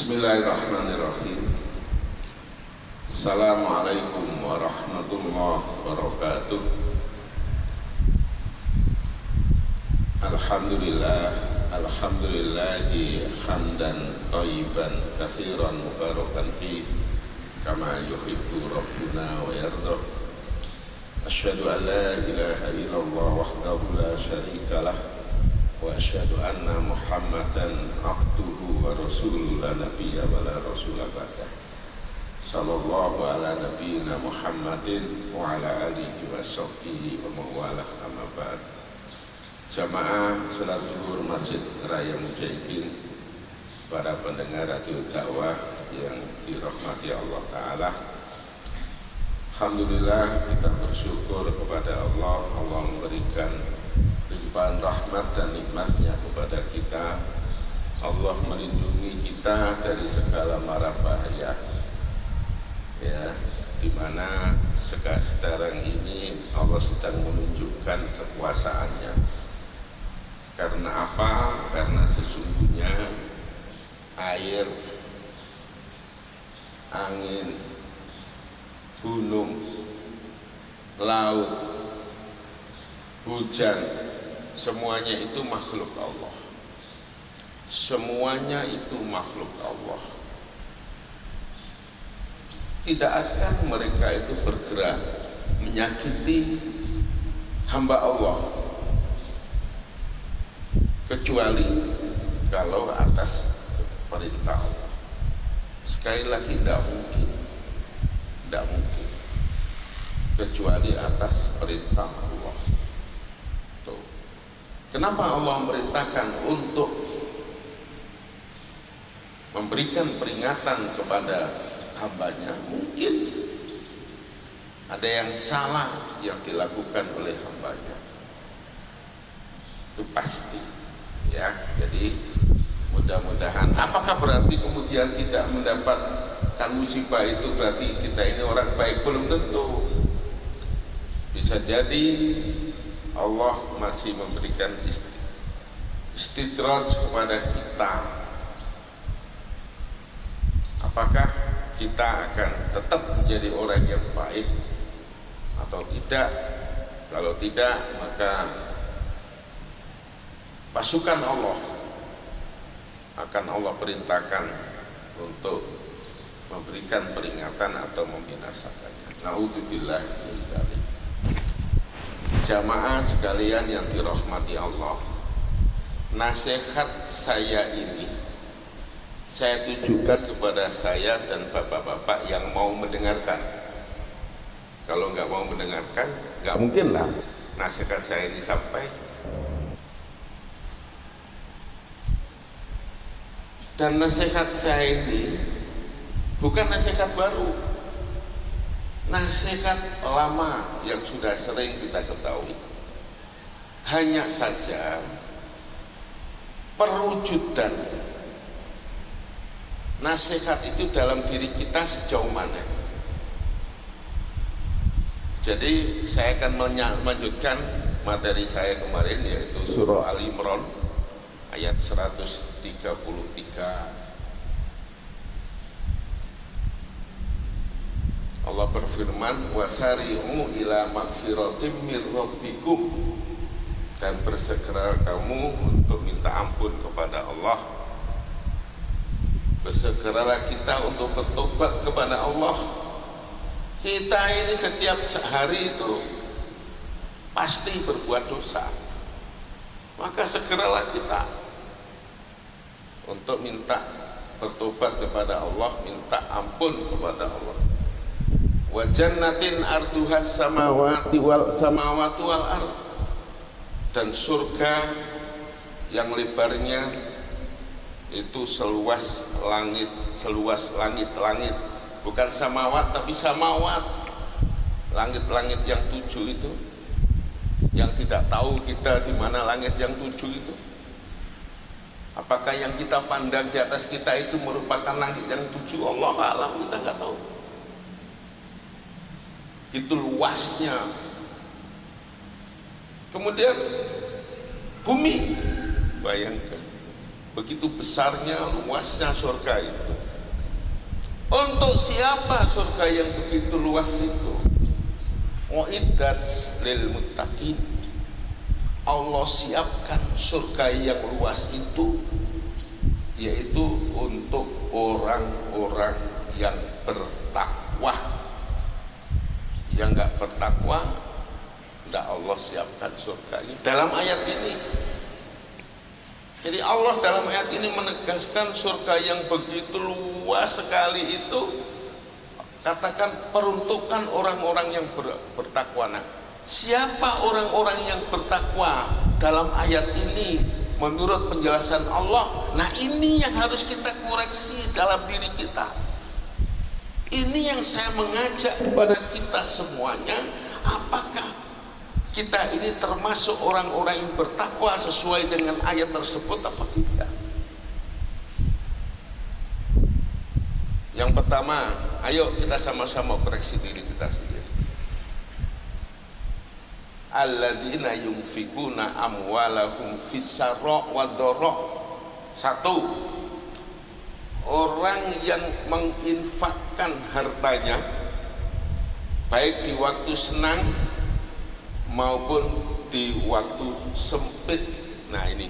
Bismillahirrahmanirrahim. Assalamualaikum warahmatullahi wabarakatuh. Alhamdulillahi hamdan thayyiban katsiran mubarakan fi kama yuhibbu rabbuna wa yardah. Asyhadu an la ilaha illallah wahdahu la syarika lah wa asyhadu anna Muhammadan abduhu wa rasuluhu la nabiyya wa la rasula ba'dah. Sallallahu ala nabiyyina Muhammadin wa ala alihi wa sahbihi wa mawalah, amma ba'd. Jamaah salat zuhur Masjid Raya Mujahidin, para pendengar radio dakwah yang dirahmati Allah Ta'ala, alhamdulillah kita bersyukur kepada Allah. Allah memberikan limpahan rahmat dan nikmatnya kepada kita. Allah melindungi kita dari segala mara bahaya, ya, dimana sekarang ini Allah sedang menunjukkan kekuasaannya. Karena apa? Karena sesungguhnya air, angin, gunung, laut, hujan, semuanya itu makhluk Allah. Semuanya itu makhluk Allah. Tidak akan mereka itu bergerak menyakiti hamba Allah, kecuali kalau atas perintah Allah. Sekali lagi, tidak mungkin, kecuali atas perintah Allah. Tuh. Kenapa Allah memerintahkan untuk memberikan peringatan kepada hambanya? Mungkin ada yang salah yang dilakukan oleh hambanya, itu pasti, ya. Jadi mudah-mudahan, apakah berarti kemudian tidak mendapatkan musibah itu berarti kita ini orang baik? Belum tentu. Bisa jadi Allah masih memberikan istidraj kepada kita. Apakah kita akan tetap menjadi orang yang baik atau tidak? Kalau tidak, maka pasukan Allah akan Allah perintahkan untuk memberikan peringatan atau membinasakannya. Na'udzubillah min dzalik. Jamaah sekalian yang dirahmati Allah, nasihat saya ini saya tujukan kepada saya dan bapak-bapak yang mau mendengarkan. Kalau nggak mau mendengarkan, nggak mungkin lah nasihat saya ini sampai. Dan nasihat saya ini bukan nasihat baru, nasihat lama yang sudah sering kita ketahui. Hanya saja perwujudan nasihat itu dalam diri kita sejauh mana. Jadi saya akan melanjutkan materi saya kemarin, yaitu surah Al-Imran ayat 133. Allah berfirman, wasari'u ila magfiratim mir rabbikum, dan bersegera kamu untuk minta ampun kepada Allah. Bersegeralah kita untuk bertobat kepada Allah. Kita ini setiap hari itu pasti berbuat dosa, maka segeralah kita untuk minta bertobat kepada Allah, minta ampun kepada Allah. Wa jannatin arduhas samawati wal ard, dan surga yang lebarnya itu seluas langit-langit, bukan samawat tapi samawat, langit-langit yang 7 itu, yang tidak tahu kita di mana langit yang 7 itu. Apakah yang kita pandang di atas kita itu merupakan langit yang 7? Allah alam, kita nggak tahu. Gitu luasnya. Kemudian bumi, bayangkan begitu besarnya, luasnya surga itu. Untuk siapa surga yang begitu luas itu? Uiddat lil muttaqin. Allah siapkan surga yang luas itu, yaitu untuk orang-orang yang bertakwa. Yang nggak bertakwa, tidak Allah siapkan surganya dalam ayat ini. Jadi Allah dalam ayat ini menegaskan surga yang begitu luas sekali itu, katakan peruntukan orang-orang yang bertakwa. Nah, siapa orang-orang yang bertakwa dalam ayat ini menurut penjelasan Allah? Nah, ini yang harus kita koreksi dalam diri kita. Ini yang saya mengajak kepada kita semuanya, apakah kita ini termasuk orang-orang yang bertakwa sesuai dengan ayat tersebut apa tidak? Yang pertama, ayo kita sama-sama koreksi diri kita sendiri. Alladzina yunfikuna amwalahum fis-sarra wad-dharra. Satu, orang yang menginfakkan hartanya baik di waktu senang maupun di waktu sempit. Nah, ini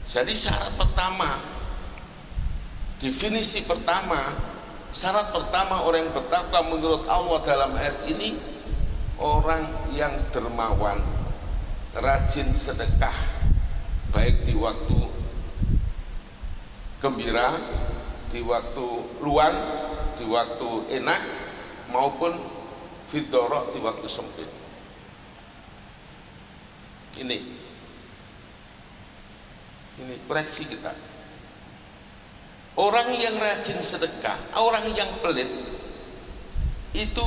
jadi syarat pertama, definisi pertama, syarat pertama orang yang bertakwa menurut Allah dalam ayat ini, orang yang dermawan, rajin sedekah baik di waktu gembira, di waktu luang, di waktu enak, maupun fidorok di waktu sempit. Ini koreksi kita. Orang yang rajin sedekah, orang yang pelit itu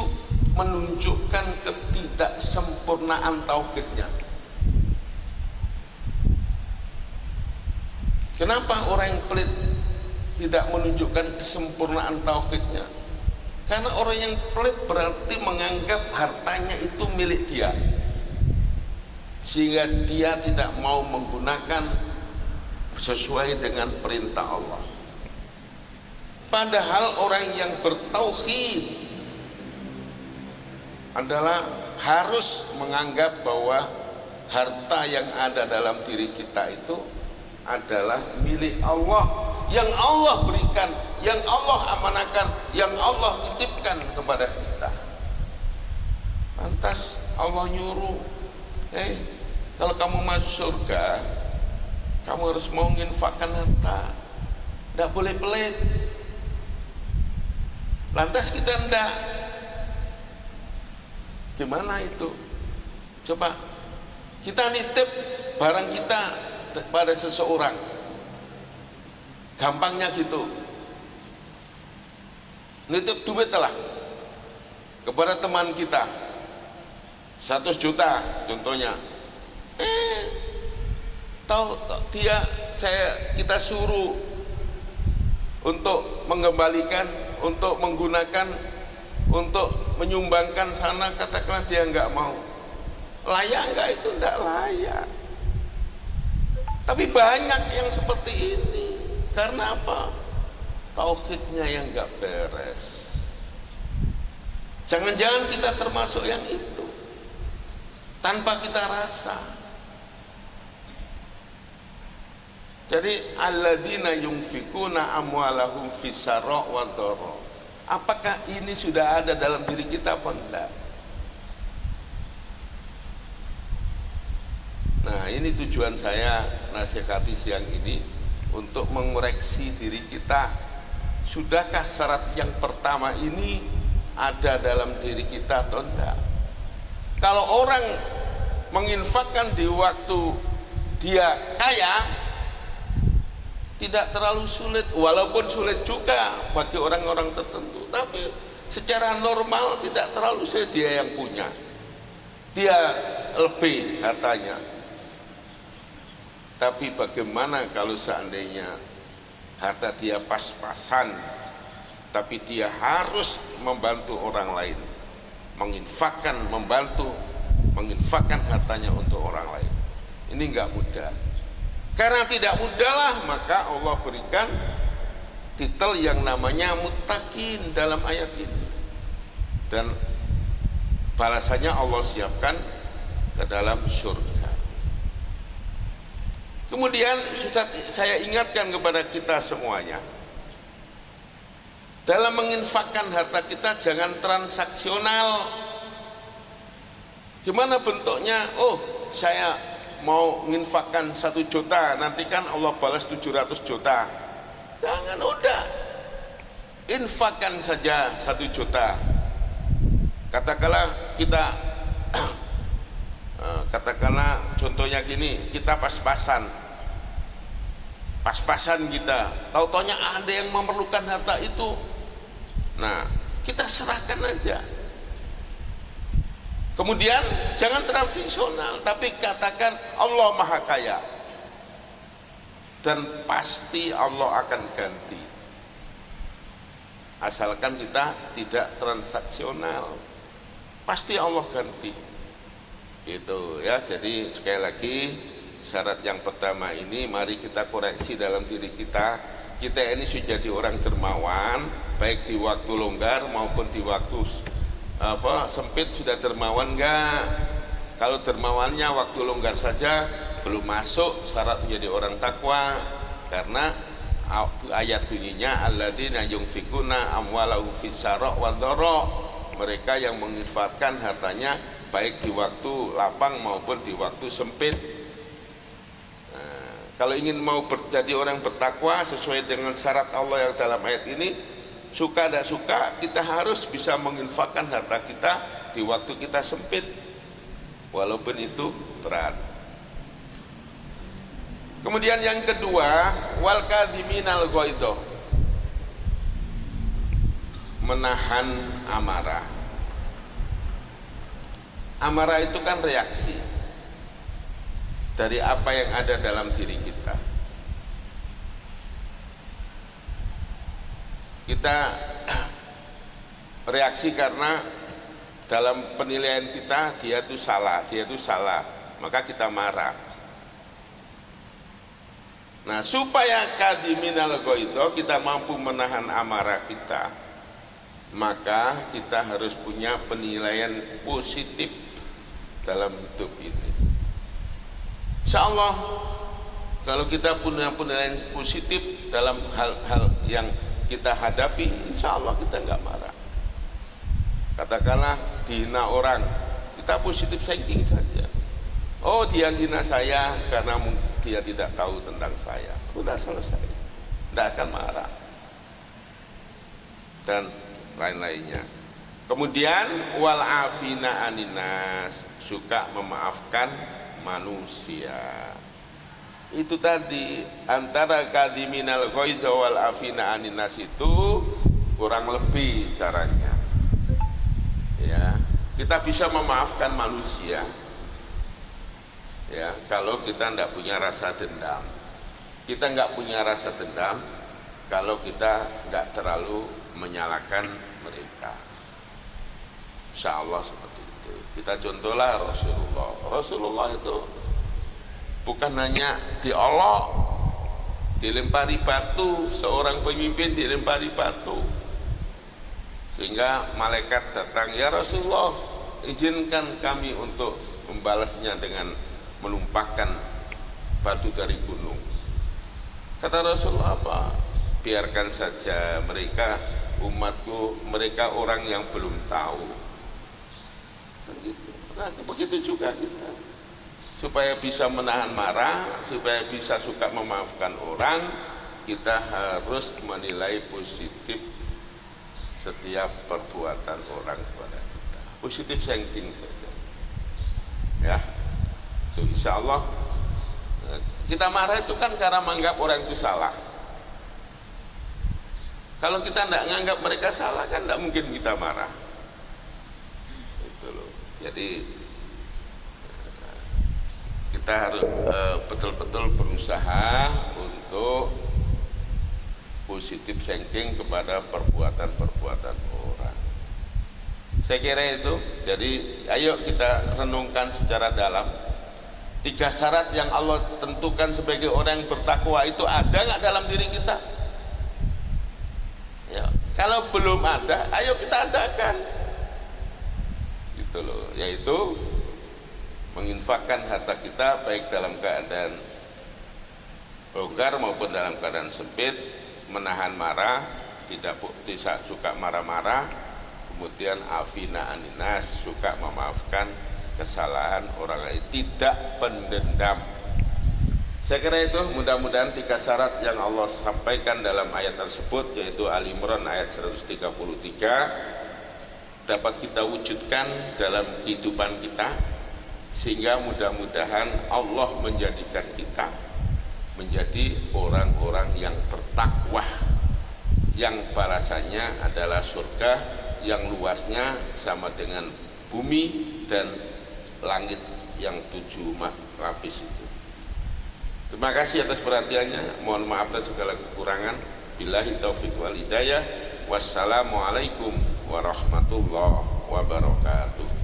menunjukkan ketidaksempurnaan tauhidnya. Kenapa orang yang pelit tidak menunjukkan kesempurnaan tauhidnya? Karena orang yang pelit berarti menganggap hartanya itu milik dia, sehingga dia tidak mau menggunakan sesuai dengan perintah Allah. Padahal orang yang bertauhid adalah harus menganggap bahwa harta yang ada dalam diri kita itu adalah milik Allah, yang Allah berikan, yang Allah amanahkan, yang Allah titipkan kepada kita. Lantas Allah nyuruh, kalau kamu masuk surga, kamu harus mau menginfakkan harta, tidak boleh pelit. Lantas kita enggak, gimana itu? Coba kita nitip barang kita pada seseorang, gampangnya gitu, nitip duit lah kepada teman kita 100 juta contohnya, tahu kita suruh untuk mengembalikan, untuk menggunakan, untuk menyumbangkan sana, katakanlah dia nggak mau. Layak nggak itu? Nggak layak. Tapi banyak yang seperti ini. Karena apa? Tauhidnya yang nggak beres. Jangan-jangan kita termasuk yang itu tanpa kita rasa. Jadi alladzina yunfikuna amwalahum fis-sarra wad-dharra. Apakah ini sudah ada dalam diri kita apa enggak? Nah, ini tujuan saya nasihati siang ini, untuk mengoreksi diri kita. Sudahkah syarat yang pertama ini ada dalam diri kita atau enggak? Kalau orang menginfakkan di waktu dia kaya, tidak terlalu sulit, walaupun sulit juga bagi orang-orang tertentu, tapi secara normal tidak terlalu sulit. Dia yang punya, dia lebih hartanya. Tapi bagaimana kalau seandainya harta dia pas-pasan, tapi dia harus membantu orang lain, menginfakkan hartanya untuk orang lain. Ini enggak mudah. Karena tidak mudahlah, maka Allah berikan titel yang namanya muttaqin dalam ayat ini, dan balasannya Allah siapkan ke dalam surga. Kemudian sudah saya ingatkan kepada kita semuanya, dalam menginfakkan harta kita jangan transaksional. Gimana bentuknya? Oh, saya mau menginfakkan 1 juta, nanti kan Allah balas 700 juta. Jangan, udah infakkan saja 1 juta. Katakanlah kita katakanlah contohnya gini, kita pas-pasan kita, tahu-taunya ada yang memerlukan harta itu, nah kita serahkan aja. Kemudian jangan transaksional, tapi katakan Allah Maha Kaya, dan pasti Allah akan ganti, asalkan kita tidak transaksional, pasti Allah ganti. Itu ya. Jadi sekali lagi, syarat yang pertama ini mari kita koreksi dalam diri kita. Kita ini sudah jadi orang dermawan, baik di waktu longgar maupun di waktu sempit. Sudah dermawan enggak? Kalau dermawannya waktu longgar saja belum masuk syarat menjadi orang takwa, karena ayat bunyinya alladzina yunfikuna amwalahum fis-sarra wadh-dharra, mereka yang menginfakkan hartanya baik di waktu lapang maupun di waktu sempit. Kalau ingin mau jadi orang bertakwa sesuai dengan syarat Allah yang dalam ayat ini, suka tidak suka kita harus bisa menginfakkan harta kita di waktu kita sempit, walaupun itu berat. Kemudian yang kedua, wal kadhiminal ghaidha, menahan amarah. Amarah itu kan reaksi dari apa yang ada dalam diri kita. Kita reaksi karena dalam penilaian kita dia itu salah, maka kita marah. Nah, supaya kadhiminal ghaidha, kita mampu menahan amarah kita, maka kita harus punya penilaian positif dalam hidup ini. Insya Allah kalau kita punya penilaian positif dalam hal-hal yang kita hadapi, insya Allah kita nggak marah. Katakanlah dihina orang, kita positif thinking saja. Oh, dia hina saya karena dia tidak tahu tentang saya. Sudah selesai, tidak akan marah dan lain-lainnya. Kemudian wal afina aninas, suka memaafkan manusia. Itu tadi antara kadhiminal ghaidha wal afina aninas itu kurang lebih caranya. Ya, kita bisa memaafkan manusia. Ya, kalau kita tidak punya rasa dendam. Kita nggak punya rasa dendam kalau kita nggak terlalu menyalahkan mereka. Insya Allah seperti itu. Kita contohlah Rasulullah itu bukan hanya diolok, dilempari batu, seorang pemimpin dilempari batu, sehingga malaikat datang, ya Rasulullah, izinkan kami untuk membalasnya dengan menumpahkan batu dari gunung. Kata Rasulullah apa? Biarkan saja mereka, umatku, mereka orang yang belum tahu. Nah, begitu juga kita, supaya bisa menahan marah, supaya bisa suka memaafkan orang, kita harus menilai positif setiap perbuatan orang kepada kita. Positif thinking saja. Ya. Itu insya Allah kita marah itu kan karena menganggap orang itu salah. Kalau kita tidak menganggap mereka salah, kan tidak mungkin kita marah. Itu loh. Jadi kita harus betul-betul berusaha untuk positif thinking kepada perbuatan-perbuatan orang. Saya kira itu. Jadi ayo kita renungkan secara dalam. 3 syarat yang Allah tentukan sebagai orang yang bertakwa itu ada nggak dalam diri kita? Ya, kalau belum ada, ayo kita adakan. Gitu loh, yaitu menginfakkan harta kita baik dalam keadaan longgar maupun dalam keadaan sempit, menahan marah, tidak suka marah-marah, kemudian afina aninas, suka memaafkan kesalahan orang lain, tidak pendendam. Saya kira itu mudah-mudahan 3 syarat yang Allah sampaikan dalam ayat tersebut, yaitu Al-Imran ayat 133, dapat kita wujudkan dalam kehidupan kita, sehingga mudah-mudahan Allah menjadikan kita menjadi orang-orang yang bertakwa, yang balasannya adalah surga yang luasnya sama dengan bumi dan langit yang 7 lapis itu. Terima kasih atas perhatiannya. Mohon maaf atas segala kekurangan. Billahi taufik wal hidayah. Wassalamualaikum warahmatullahi wabarakatuh.